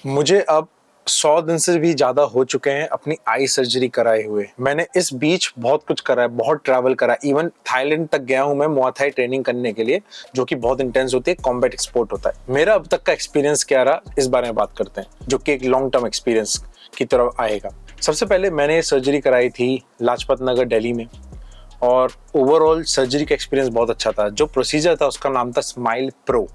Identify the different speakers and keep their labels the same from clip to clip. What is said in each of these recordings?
Speaker 1: मुझे अब 100 दिन से भी ज़्यादा हो चुके हैं अपनी आई सर्जरी कराए हुए। मैंने इस बीच बहुत कुछ करा है, बहुत ट्रैवल करा, इवन थाईलैंड तक गया हूँ मैं मुआ थाई ट्रेनिंग करने के लिए, जो कि बहुत इंटेंस होती है, कॉम्बैट एक्सपोर्ट होता है। मेरा अब तक का एक्सपीरियंस क्या रहा, इस बारे में बात करते हैं, जो कि एक लॉन्ग टर्म एक्सपीरियंस की तरफ आएगा। सबसे पहले मैंने सर्जरी कराई थी लाजपत नगर दिल्ली में, और ओवरऑल सर्जरी का एक्सपीरियंस बहुत अच्छा था। जो प्रोसीजर था उसका नाम था स्माइल प्रो।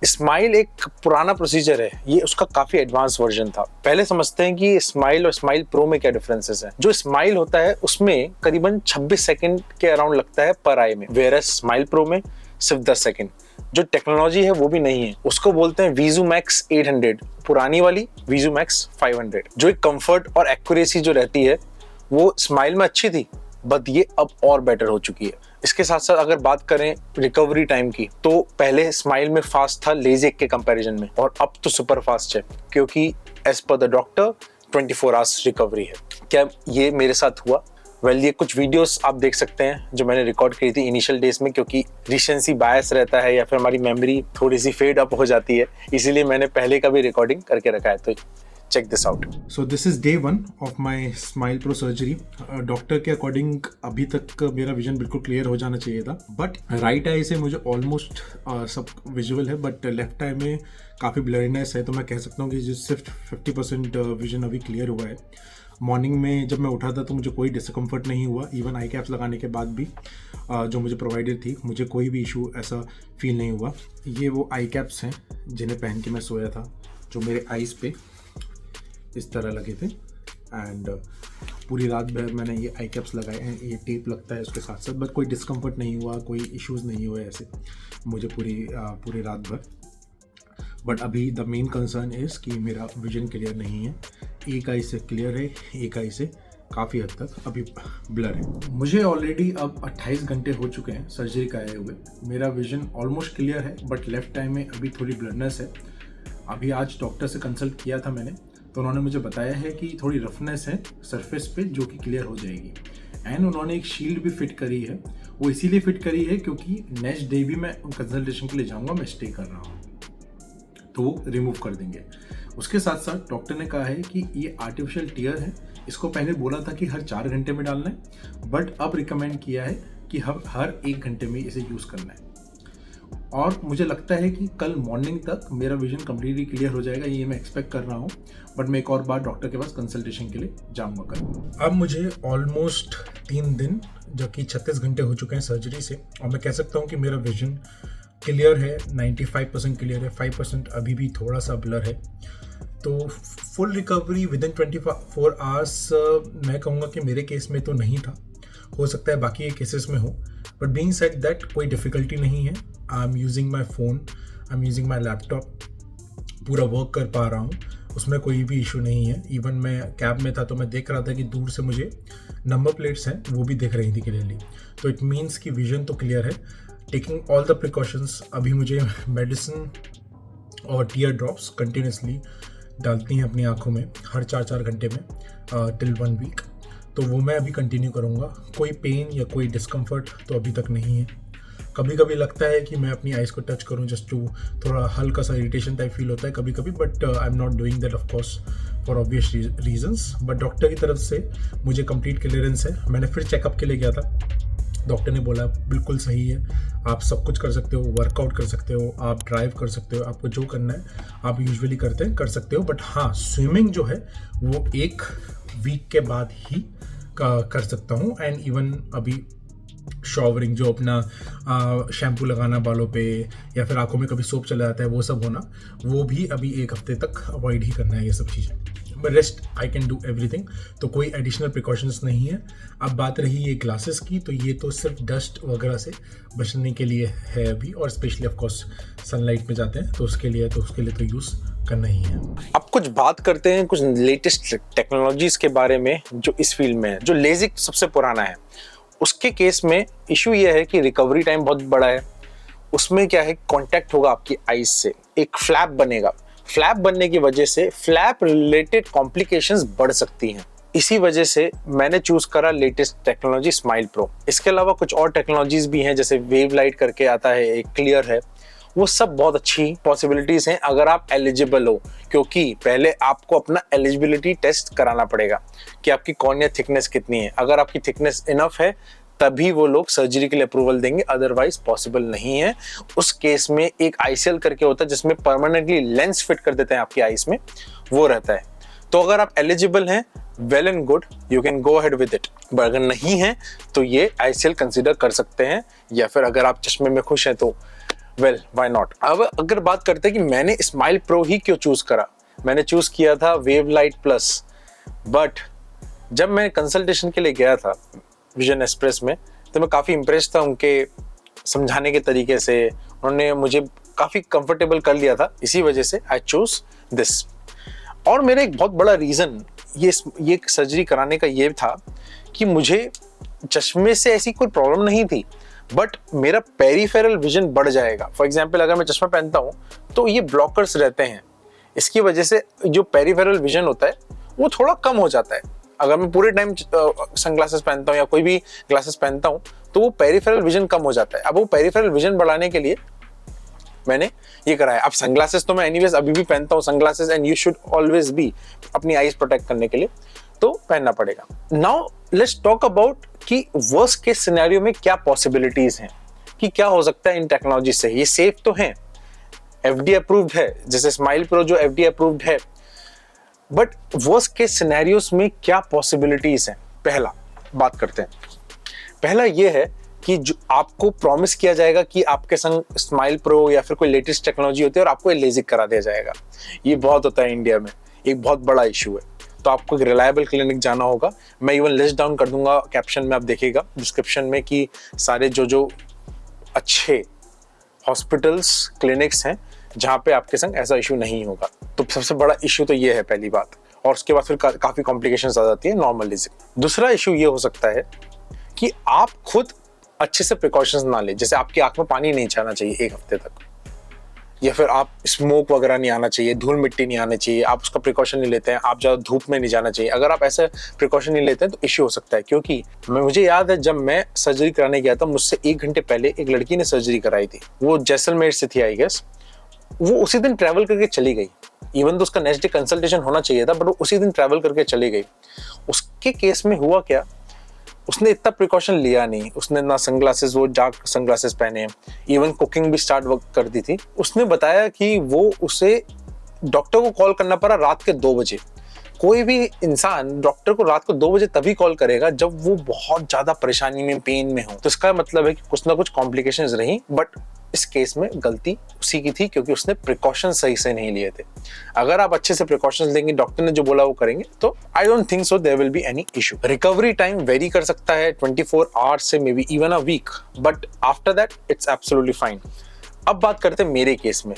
Speaker 1: स्माइल एक पुराना प्रोसीजर है, ये उसका काफी एडवांस वर्जन था। पहले समझते हैं कि स्माइल और स्माइल प्रो में क्या डिफरेंसेस हैं। जो स्माइल होता है उसमें करीबन 26 सेकंड के अराउंड लगता है पर आई में, वेयर स्माइल प्रो में सिर्फ 10 सेकंड। जो टेक्नोलॉजी है वो भी नहीं है, उसको बोलते हैं वीजूमैक्स 800, पुरानी वाली वीजूमैक्स 500। जो एक कंफर्ट और एक्यूरेसी जो रहती है वो स्माइल में अच्छी थी, बट ये अब और बेटर हो चुकी है। इसके साथ साथ अगर बात करें रिकवरी टाइम की, तो पहले स्माइल में फास्ट था लेजिक के कंपैरिजन में, और अब तो सुपर फास्ट है, क्योंकि as per the doctor 24 hours recovery है। क्या ये मेरे साथ हुआ? ये कुछ वीडियोस आप देख सकते हैं जो मैंने रिकॉर्ड की थी इनिशियल डेज में, क्योंकि रिसेंसी बायस रहता है या फिर हमारी मेमोरी थोड़ी सी फेड अप हो जाती है, इसीलिए मैंने पहले का भी रिकॉर्डिंग करके रखा है। तो check this out.
Speaker 2: So this is day 1 of my Smile Pro surgery. Doctor के अकॉर्डिंग अभी तक मेरा विजन बिल्कुल क्लियर हो जाना चाहिए था, बट राइट आई से मुझे ऑलमोस्ट सब विजुअल है, बट लेफ्ट आई में काफ़ी ब्लरीनेस है। तो मैं कह सकता हूँ कि जो सिर्फ 50% विजन अभी क्लियर हुआ है। मॉर्निंग में जब मैं उठा था तो मुझे कोई डिस्कम्फर्ट नहीं हुआ, इवन आई कैप्स लगाने के बाद भी जो मुझे प्रोवाइडेड थी मुझे कोई भी इशू ऐसा फील नहीं हुआ। ये वो आई कैप्स हैं जिन्हें पहन के मैं सोया था, जो मेरे आईज़ पे इस तरह लगे थे, एंड पूरी रात भर मैंने ये आई कैप्स लगाए हैं। ये टेप लगता है उसके साथ साथ, बट कोई डिस्कम्फर्ट नहीं हुआ, कोई इश्यूज़ नहीं हुए ऐसे मुझे पूरी रात भर। बट अभी द मेन कंसर्न इज़ कि मेरा विजन क्लियर नहीं है। एक आई से क्लियर है, एक आई से काफ़ी हद तक अभी ब्लर है। मुझे ऑलरेडी अब 28 घंटे हो चुके हैं सर्जरी कराए हुए। मेरा विजन ऑलमोस्ट क्लियर है, बट लेफ्ट आई में अभी थोड़ी ब्लरनेस है। अभी आज डॉक्टर से कंसल्ट किया था मैंने, तो उन्होंने मुझे बताया है कि थोड़ी रफनेस है सरफेस पे, जो कि क्लियर हो जाएगी। एंड उन्होंने एक शील्ड भी फिट करी है। वो इसीलिए फिट करी है क्योंकि नेक्स्ट डे भी मैं कंसल्टेशन के लिए जाऊंगा, मैं स्टे कर रहा हूँ, तो वो रिमूव कर देंगे। उसके साथ साथ डॉक्टर ने कहा है कि ये आर्टिफिशियल टीयर है, इसको पहले बोला था कि हर 4 घंटे में डालना है, बट अब रिकमेंड किया है कि हर 1 घंटे में इसे यूज़ करना है। और मुझे लगता है कि कल मॉर्निंग तक मेरा विजन कम्प्लीटली क्लियर हो जाएगा, ये मैं एक्सपेक्ट कर रहा हूँ। बट मैं एक और बार डॉक्टर के पास कंसल्टेशन के लिए जाऊँगा कल। अब मुझे ऑलमोस्ट 3 दिन जो कि 36 घंटे हो चुके हैं सर्जरी से, और मैं कह सकता हूँ कि मेरा विजन क्लियर है, 95% क्लियर है, 5% अभी भी थोड़ा सा ब्लर है। तो full recovery with in 24 hours मैं कहूँगा कि मेरे केस में तो नहीं था, हो सकता है बाकी केसेस में हो, बट बीइंग सेड दैट कोई डिफ़िकल्टी नहीं है। I am using my phone, I am using my laptop, पूरा वर्क कर पा रहा हूँ, उसमें कोई भी इशू नहीं है। इवन मैं कैब में था तो मैं देख रहा था कि दूर से मुझे नंबर प्लेट्स हैं वो भी दिख रही थी क्लियरली। तो इट मीन्स कि विजन तो क्लियर है। टेकिंग ऑल द प्रिकॉशंस, अभी मुझे मेडिसिन और टीयर ड्रॉप्स कंटिन्यूसली डालती हैं अपनी आँखों में हर 4-4 घंटे में टिल 1 वीक, तो वो मैं अभी कंटिन्यू करूँगा। कोई पेन या कोई डिस्कम्फर्ट तो अभी तक नहीं है। कभी कभी लगता है कि मैं अपनी आइज़ को टच करूं जस्ट टू, थोड़ा हल्का सा इरिटेशन टाइप फील होता है कभी कभी, but I am not doing that of course for obvious reasons. But doctor की तरफ से मुझे कंप्लीट क्लियरेंस है। मैंने फिर चेकअप के लिए गया था, डॉक्टर ने बोला बिल्कुल सही है, आप सब कुछ कर सकते हो, वर्कआउट कर सकते हो, आप ड्राइव कर सकते हो, आपको जो करना है आप यूजुअली करते हैं कर सकते हो, बट हाँ स्विमिंग जो है वो 1 वीक के बाद ही कर सकता हूँ। एंड इवन अभी शॉवरिंग, जो अपना शैम्पू लगाना बालों पे या फिर आंखों में कभी सोप चला जाता है वो सब होना, वो भी अभी 1 हफ्ते तक अवॉइड ही करना है ये सब चीज़ें। But rest I can do everything, तो कोई एडिशनल प्रिकॉशंस नहीं है। अब बात रही ये ग्लासेस की, तो ये तो सिर्फ डस्ट वगैरह से बचने के लिए है अभी, और स्पेशली ऑफ कोर्स सनलाइट में जाते हैं तो उसके लिए तो यूज़ करना ही है।
Speaker 1: अब कुछ बात करते हैं कुछ लेटेस्ट टेक्नोलॉजीज के बारे में जो इस फील्ड में है। जो लेजिक सबसे पुराना है, उसके केस में इशू ये है कि रिकवरी टाइम बहुत बड़ा है। उसमें क्या है, कांटेक्ट होगा आपकी आईज से, एक फ्लैप बनेगा। फ्लैप बनने की वजह से फ्लैप रिलेटेड कॉम्प्लिकेशंस बढ़ सकती हैं। इसी वजह से मैंने चूज करा लेटेस्ट टेक्नोलॉजी स्माइल प्रो। इसके अलावा कुछ और टेक्नोलॉजीज भी हैं, जैसे वेव लाइट करके आता है, एक क्लियर है, वो सब बहुत अच्छी पॉसिबिलिटीज हैं अगर आप एलिजिबल हो, क्योंकि पहले आपको अपना एलिजिबिलिटी टेस्ट कराना पड़ेगा कि आपकी कॉर्निया थिकनेस कितनी है। अगर आपकी थिकनेस इनफ है तभी वो लोग सर्जरी के लिए अप्रूवल देंगे, अदरवाइज पॉसिबल नहीं है। उस केस में एक आईसीएल करके होता है जिसमें परमानेंटली लेंस फिट कर देते हैं आपकी आईज में, वो रहता है। तो अगर आप एलिजिबल हैं, well and good, you can go ahead with it. But अगर नहीं है तो ये आईसीएल कंसीडर कर सकते हैं, या फिर अगर आप चश्मे में खुश हैं तो वेल व्हाई नॉट। अब अगर बात करते हैं कि मैंने स्माइल प्रो ही क्यों चूज करा, मैंने चूज किया था वेव लाइट प्लस, बट जब मैं कंसल्टेशन के लिए गया था विजन एक्सप्रेस में तो मैं काफ़ी इम्प्रेस था उनके समझाने के तरीके से। उन्होंने मुझे काफ़ी कंफर्टेबल कर लिया था, इसी वजह से आई चूज दिस। और मेरा एक बहुत बड़ा रीज़न ये सर्जरी कराने का ये था कि मुझे चश्मे से ऐसी कोई प्रॉब्लम नहीं थी, बट मेरा पेरिफेरल विजन बढ़ जाएगा। फॉर एग्जाम्पल अगर मैं चश्मा पहनता हूँ तो ये ब्लॉकर्स रहते हैं, इसकी वजह से जो पेरिफेरल विजन होता है वो थोड़ा कम हो जाता है। अगर मैं पूरे टाइम सनग्लासेस पहनता हूँ या कोई भी ग्लासेस पहनता हूँ तो वो पेरिफेरल विजन कम हो जाता है। अब वो पेरिफेरल विजन बढ़ाने के लिए मैंने ये कराया। अब सनग्लासेस तो मैं एनीवेज अभी भी पहनता हूँ sunglasses, and you should always be अपनी आईज प्रोटेक्ट करने के लिए, तो पहनना पड़ेगा। नाउ लेट्स टॉक अबाउट कि वर्स्ट केस सिनेरियो में क्या पॉसिबिलिटीज हैं, कि क्या हो सकता है इन टेक्नोलॉजी से। ये सेफ तो है, एफडीए अप्रूव्ड है, जैसे स्माइल प्रो जो एफडीए अप्रूव्ड है, बट वर्स्ट केस सिनेरियोस में क्या पॉसिबिलिटीज हैं। पहला बात करते हैं, पहला ये है कि जो आपको प्रॉमिस किया जाएगा कि आपके संग स्माइल प्रो या फिर कोई लेटेस्ट टेक्नोलॉजी होती है और आपको लेजिक करा दिया जाएगा। ये बहुत होता है इंडिया में, एक बहुत बड़ा इशू है। तो आपको एक रिलायबल क्लिनिक जाना होगा। मैं इवन लिस्ट डाउन कर दूंगा कैप्शन में, आप देखिएगा डिस्क्रिप्शन में कि सारे जो अच्छे हॉस्पिटल्स क्लिनिक्स हैं जहाँ पे आपके संग ऐसा इशू नहीं होगा। तो सबसे बड़ा इशू तो ये है पहली बात, और उसके बाद फिर काफ़ी कॉम्प्लिकेशंस आ जाती है नॉर्मल लेजिक। दूसरा इशू ये हो सकता है कि आप खुद अच्छे से प्रिकॉशंस ना लें, जैसे आपकी आंख में पानी नहीं जाना चाहिए एक हफ्ते तक, या फिर आप स्मोक वगैरह नहीं आना चाहिए, धूल मिट्टी नहीं आनी चाहिए, आप उसका प्रिकॉशन नहीं लेते हैं, आप ज़्यादा धूप में नहीं जाना चाहिए। अगर आप ऐसे प्रिकॉशन नहीं लेते हैं तो इश्यू हो सकता है। क्योंकि मुझे याद है जब मैं सर्जरी कराने गया था, मुझसे 1 घंटे पहले एक लड़की ने सर्जरी कराई थी, वो जैसलमेर से थी आई गेस। वो उसी दिन ट्रैवल करके चली गई, इवन तो उसका नेक्स्ट डे कंसल्टेशन होना चाहिए था, बट वो उसी दिन ट्रैवल करके चली गई। उसके केस में हुआ क्या, उसने इतना प्रिकॉशन लिया नहीं, उसने ना सनग्लासेस, वो डार्क सनग्लासेस पहने, इवन कुकिंग भी स्टार्ट कर दी थी। उसने बताया कि वो उसे डॉक्टर को कॉल करना पड़ा रात के 2 बजे। कोई भी इंसान डॉक्टर को रात को 2 बजे तभी कॉल करेगा जब वो बहुत ज्यादा परेशानी में, पेन में हो। तो इसका मतलब है कि कुछ ना कुछ कॉम्प्लिकेशंस रही, बट इस केस में गलती उसी की थी क्योंकि उसने प्रिकॉशन सही से नहीं लिए थे। अगर आप अच्छे से प्रिकॉशंस लेंगे, डॉक्टर ने जो बोला वो करेंगे, तो I don't think so there will be any issue. Recovery time vary कर सकता है 24 आवर्स से maybe even a week, but after that it's absolutely fine. अब बात करते हैं मेरे केस में।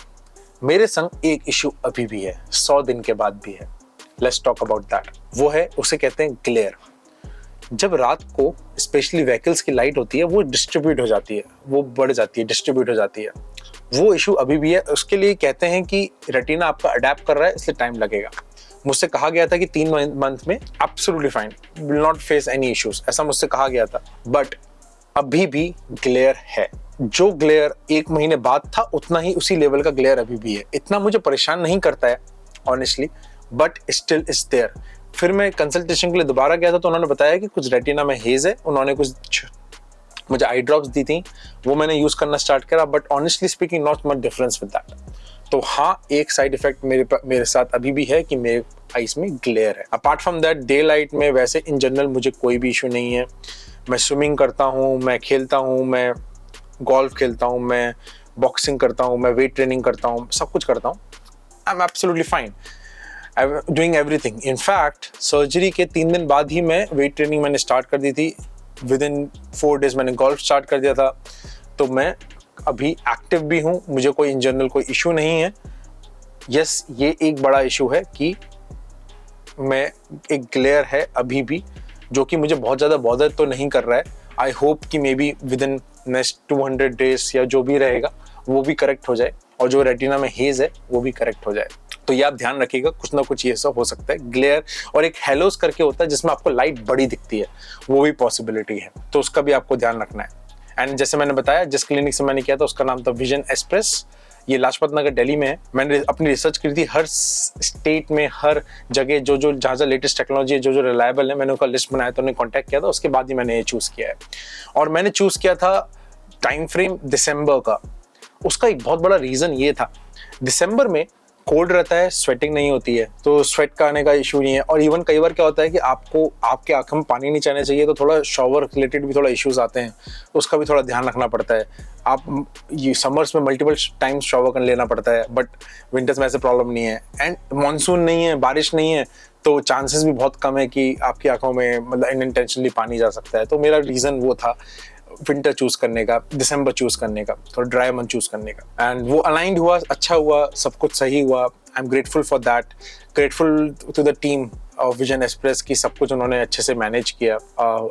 Speaker 1: मेरे संग एक इशू अभी भी है, 100 दिन के बाद भी है। Let's talk about that. वो है, उसे कहते हैं ग्लेयर। जब रात को स्पेशली व्हीकल्स की लाइट होती है वो डिस्ट्रीब्यूट हो जाती है, वो बढ़ जाती है, डिस्ट्रीब्यूट हो जाती है, वो इशू अभी भी है। उसके लिए कहते हैं कि रेटिना आपका अडेप्ट कर रहा है, इसलिए टाइम लगेगा। मुझसे कहा गया था कि 3 मंथ में absolutely fine, will not face any issues, ऐसा मुझसे कहा गया था। बट अभी भी ग्लेयर है। जो ग्लेयर 1 महीने बाद था उतना ही उसी लेवल का ग्लेयर अभी भी है। इतना मुझे परेशान नहीं करता है honestly, but still is there. फिर मैं कंसल्टेशन के लिए दोबारा गया था तो उन्होंने बताया कि कुछ रेटिना में हेज है। उन्होंने कुछ मुझे आई ड्रॉप्स दी थी, वो मैंने यूज करना स्टार्ट करा, but honestly speaking not much difference with that. तो हाँ, एक साइड इफेक्ट मेरे साथ अभी भी है कि मेरे आईज में ग्लेयर है। Apart from that day light में वैसे इन जनरल मुझे कोई भी इशू नहीं है। मैं स्विमिंग करता हूँ, मैं खेलता हूँ, मैं गोल्फ खेलता हूँ, मैं बॉक्सिंग करता हूँ, मैं वेट ट्रेनिंग करता हूँ, सब कुछ करता हूँ। I am absolutely fine, doing everything. In fact surgery के 3 दिन बाद ही मैं वेट ट्रेनिंग मैंने स्टार्ट कर दी थी। विद इन 4 डेज मैंने गोल्फ स्टार्ट कर दिया था। तो मैं अभी एक्टिव भी हूँ, मुझे कोई इन जनरल कोई इशू नहीं है। यस, ये एक बड़ा इशू है कि मैं एक ग्लेयर है अभी भी, जो कि मुझे बहुत ज़्यादा बॉदर तो नहीं कर रहा है। आई होप कि may be with in next 200 days या जो भी रहेगा वो भी करेक्ट हो जाए, और जो रेटिना में हेज है वो भी करेक्ट हो जाए। तो ये आप ध्यान रखिएगा, कुछ ना कुछ ये सब हो सकता है। ग्लेयर और एक हेलोस करके होता है जिसमें आपको लाइट बड़ी दिखती है, वो भी पॉसिबिलिटी है, तो उसका भी आपको ध्यान रखना है। एंड जैसे मैंने बताया, जिस क्लिनिक से मैंने किया था उसका नाम था विजन एक्सप्रेस, ये लाजपत नगर दिल्ली में है। मैंने अपनी रिसर्च की थी, हर स्टेट में हर जगह जो जहाँ जहाँ लेटेस्ट टेक्नोलॉजी है, जो रिलायबल है, मैंने उनका लिस्ट बनाया था, उन्हें कॉन्टैक्ट किया था, उसके बाद ही मैंने ये चूज़ किया है। और मैंने चूज़ किया था टाइम फ्रेम दिसंबर का। उसका एक बहुत बड़ा रीज़न ये था, दिसंबर में कोल्ड रहता है, स्वेटिंग नहीं होती है, तो स्वेट का आने का इशू नहीं है। और इवन कई बार क्या होता है कि आपको आपके आँखों में पानी नहीं जाना चाहिए, तो थोड़ा शॉवर रिलेटेड भी थोड़ा इश्यूज आते हैं, उसका भी थोड़ा ध्यान रखना पड़ता है। आप ये समर्स में मल्टीपल टाइम्स शॉवर कर लेना पड़ता है, बट विंटर्स में ऐसे प्रॉब्लम नहीं है। एंड मानसून नहीं है, बारिश नहीं है, तो चांसेस भी बहुत कम है कि आपकी आंखों में मतलब अनइंटेंशनली पानी जा सकता है। तो मेरा रीज़न वो था विंटर चूज करने का, दिसंबर चूज करने का, थोड़ा ड्राई मंथ चूज करने का। एंड वो अलाइंड हुआ, अच्छा हुआ, सब कुछ सही हुआ। I am grateful for that, grateful to the team of vision express की सब कुछ उन्होंने अच्छे से मैनेज किया।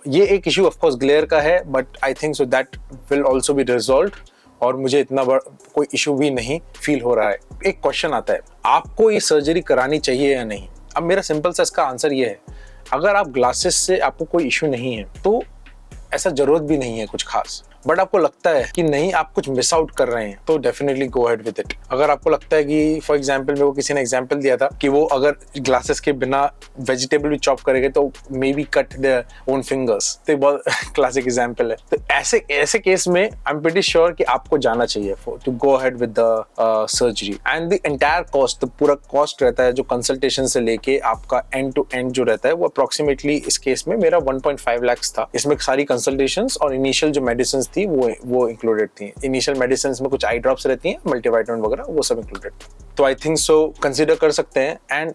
Speaker 1: ये एक इशू ऑफ कोर्स ग्लेयर का है, but I think so that will also be resolved, और मुझे इतना कोई इशू भी नहीं फील हो रहा है। एक क्वेश्चन आता है, आपको ये सर्जरी करानी चाहिए या नहीं? अब मेरा सिंपल सा इसका आंसर ये है, अगर आप ग्लासेस से आपको कोई इशू नहीं है तो ऐसा जरूरत भी नहीं है कुछ खास। बट आपको लगता है कि नहीं, आप कुछ मिस आउट कर रहे हैं, तो definitely go ahead with it. अगर आपको लगता है कि फॉर एग्जांपल, मेरे को किसी ने एग्जांपल दिया था कि वो अगर ग्लासेस के बिना वेजिटेबल भी चॉप करेंगे तो may be cut their own fingers, तो बहुत क्लासिक एग्जांपल है। तो ऐसे केस में आई एम प्रीटी श्योर कि आपको जाना चाहिए to go ahead with the surgery. And the entire cost, पूरा कॉस्ट रहता है जो कंसल्टेशन से लेके आपका एंड टू एंड जो रहता है, वो अप्रोक्सीमेटली इस केस में मेरा 1.5 लाख था। इसमें सारी कंसल्टेशंस और इनिशियल जो मेडिसिन थी वो इंक्लूडेड थी। इनिशियल मेडिसिन में कुछ आई ड्रॉप्स रहती हैं, मल्टीविटामिन वगैरह, वो सब इंक्लूडेड। तो आई थिंक सो कंसीडर कर सकते हैं। एंड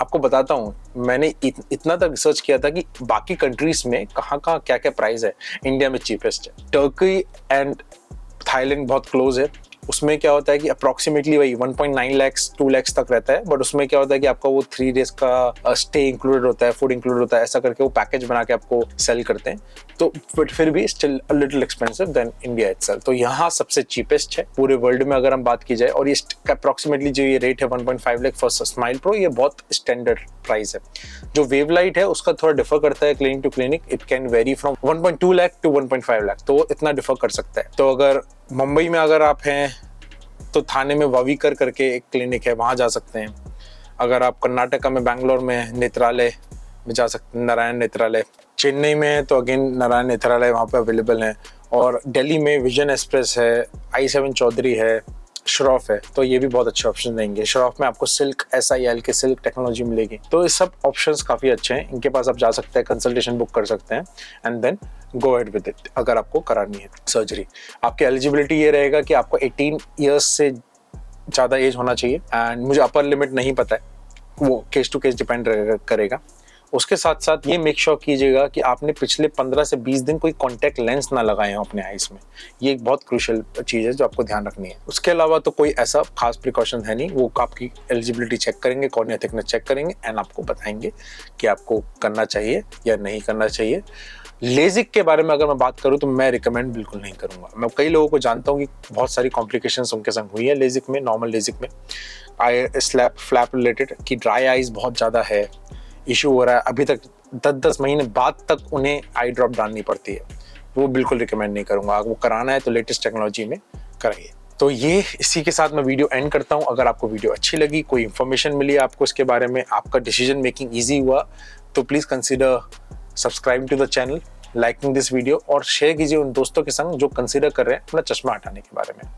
Speaker 1: आपको बताता हूँ, मैंने इतना तक रिसर्च किया था कि बाकी कंट्रीज में कहाँ क्या प्राइस है। इंडिया में चीपेस्ट है, टर्की एंड थाईलैंड बहुत क्लोज है। उसमें क्या होता है कि अप्रोक्सीमेटली वही 1.9 लाख 2 लाख तक रहता है। बट उसमें क्या होता है कि आपका वो 3 डेज का स्टे इंक्लूडेड होता है, फूड इंक्लूडेड होता है, ऐसा करके वो पैकेज बना के आपको सेल करते हैं। तो बट फिर भी still a little expensive than India itself. तो यहाँ सबसे चीपेस्ट है पूरे वर्ल्ड में अगर हम बात की जाए। और ये अप्रोक्सीमेटली जो ये रेट है 1.5 लाख फॉर स्माइल प्रो, ये बहुत स्टैंडर्ड प्राइस है। जो वेव लाइट है उसका थोड़ा डिफर करता है clinic to clinic, it can vary from 1.2 lakh to 1.5 lakh, तो इतना डिफर कर सकता है। तो अगर मुंबई में अगर आप हैं तो थाने में वावीकर करके एक क्लिनिक है, वहाँ जा सकते हैं। अगर आप कर्नाटका में बैंगलोर में नेत्रालय में जा सकते हैं, नारायण नेत्रालय। चेन्नई में है तो अगेन नारायण नेत्रालय वहाँ पे अवेलेबल है। और दिल्ली में विजन एक्सप्रेस है, i7 चौधरी है, श्रॉफ है, तो ये भी बहुत अच्छे ऑप्शन देंगे। श्रॉफ में आपको सिल्क SIL के सिल्क टेक्नोलॉजी मिलेगी। तो ये सब ऑप्शंस काफ़ी अच्छे हैं, इनके पास आप जा सकते हैं, कंसल्टेशन बुक कर सकते हैं and then go ahead with it. अगर आपको करानी है सर्जरी, आपकी एलिजिबिलिटी ये रहेगा कि आपको 18 ईयर्स से ज़्यादा एज होना चाहिए। एंड मुझे अपर लिमिट नहीं पता है, वो केस टू केस डिपेंड करेगा। उसके साथ साथ ये मेक श्योर कीजिएगा कि आपने पिछले 15 से 20 दिन कोई कॉन्टैक्ट लेंस ना लगाए हो अपने आईज में। ये एक बहुत क्रूशियल चीज़ है जो आपको ध्यान रखनी है। उसके अलावा तो कोई ऐसा खास प्रिकॉशन है नहीं। वो आपकी एलिजिबिलिटी चेक करेंगे, कॉर्निया थिकनेस चेक करेंगे एंड आपको बताएंगे कि आपको करना चाहिए या नहीं करना चाहिए। लेजिक के बारे में अगर मैं बात करूं तो मैं रिकमेंड बिल्कुल नहीं करूंगा। मैं कई लोगों को जानता हूं कि बहुत सारी कॉम्प्लिकेशंस उनके संग हुई है लेजिक में, नॉर्मल लेजिक में, आई फ्लैप रिलेटेड, कि ड्राई आइज बहुत ज़्यादा है, इशू हो रहा है। अभी तक 10-10 महीने बाद तक उन्हें आई ड्रॉप डालनी पड़ती है। वो बिल्कुल रिकमेंड नहीं करूंगा। अगर वो कराना है तो लेटेस्ट टेक्नोलॉजी में कराइए। तो ये इसी के साथ मैं वीडियो एंड करता हूं। अगर आपको वीडियो अच्छी लगी, कोई इन्फॉर्मेशन मिली आपको इसके बारे में, आपका डिसीजन मेकिंग ईजी हुआ, तो please consider subscribing to the channel, liking this video और शेयर कीजिए उन दोस्तों के संग जो कंसिडर कर रहे हैं अपना चश्मा हटाने के बारे में।